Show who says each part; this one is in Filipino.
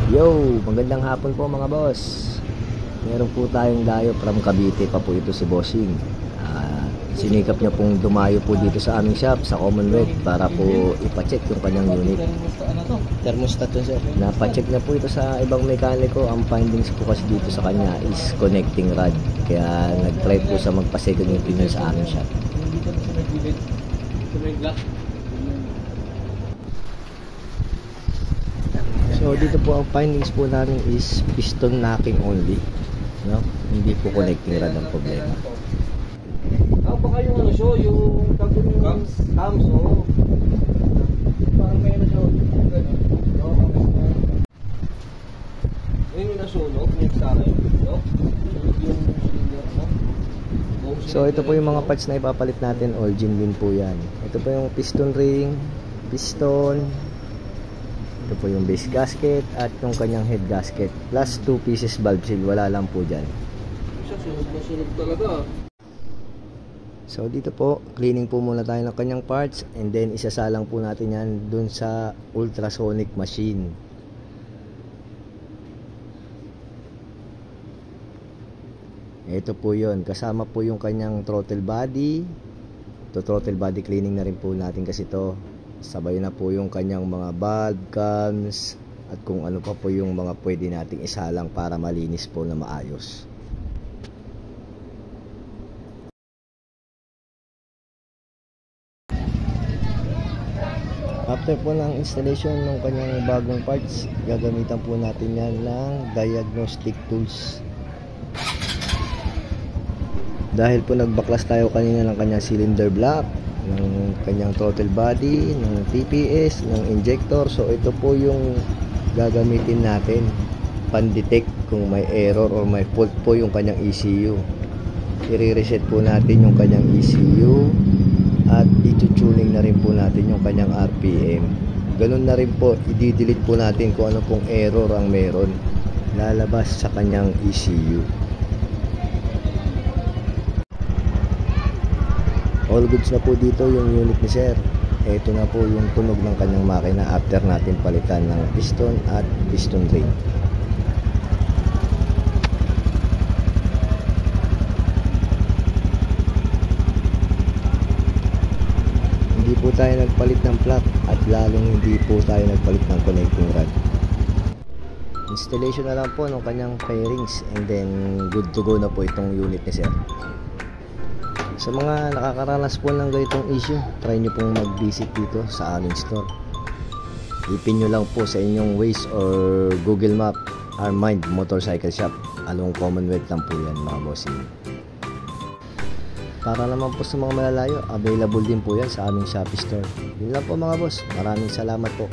Speaker 1: Yo, magandang hapon po mga boss. Meron po tayong dayo from Cavite pa po ito si Bossing. Sinikap niya pong dumayo po dito sa aming shop sa Commonwealth para po ipacheck yung kanyang unit. Thermostat to sir. Napacheck niya po ito sa ibang mekaniko. Ang findings po kasi dito sa kanya is connecting rod. Kaya nag-try po sa magpa-second opinion sa aming shop. So dito po ang findings po namin is piston knocking only, no? Hindi po connecting rod ang problema.
Speaker 2: Baka yung ano siya, yung cams, oh. Parang may ano siya, yung nasunog, yung sa akin, no? Yung cylinder, no?
Speaker 1: So ito po yung mga parts na ipapalit natin, all gin din po yan. Ito po yung piston ring, piston. Ito po yung base gasket at yung kanyang head gasket plus 2 pieces valve seal, wala lang po dyan.
Speaker 2: Sunog talaga.
Speaker 1: So dito po, cleaning po muna tayo ng kanyang parts and then isasalang po natin yan dun sa ultrasonic machine. Ito po yun, kasama po yung kanyang throttle body. Ito throttle body cleaning na rin po natin kasi ito. Sabay na po yung kanyang mga valve, cams at kung ano pa po yung mga pwede nating isalang para malinis po na maayos. After po ng installation ng kanyang bagong parts, gagamitan po natin yan ng diagnostic tools. Dahil po nagbaklas tayo kanina ng kanyang cylinder block, ng kanyang throttle body, ng TPS, ng injector. So ito po yung gagamitin natin pan-detect kung may error or may fault po yung kanyang ECU. I-reset po natin yung kanyang ECU at i-tuning na rin po natin yung kanyang RPM. Ganun na rin po, i-delete po natin kung ano pong error ang meron lalabas sa kanyang ECU. All goods na po dito yung unit ni sir. Ito na po yung tunog ng kanyang makina after natin palitan ng piston at piston ring. Hindi po tayo nagpalit ng plug at lalong hindi po tayo nagpalit ng connecting rod. Installation na lang po ng kanyang fairings and then good to go na po itong unit ni sir. Sa mga nakakaranas po ng ganitong issue, try nyo pong mag-visit dito sa aming store. Ipin nyo lang po sa inyong Waze or Google Map, Armind Motorcycle Shop. Along Commonwealth lang po yan mga bossing. Para naman po sa mga malalayo, available din po yan sa aming Shopee store. Yun lang po mga boss. Maraming salamat po.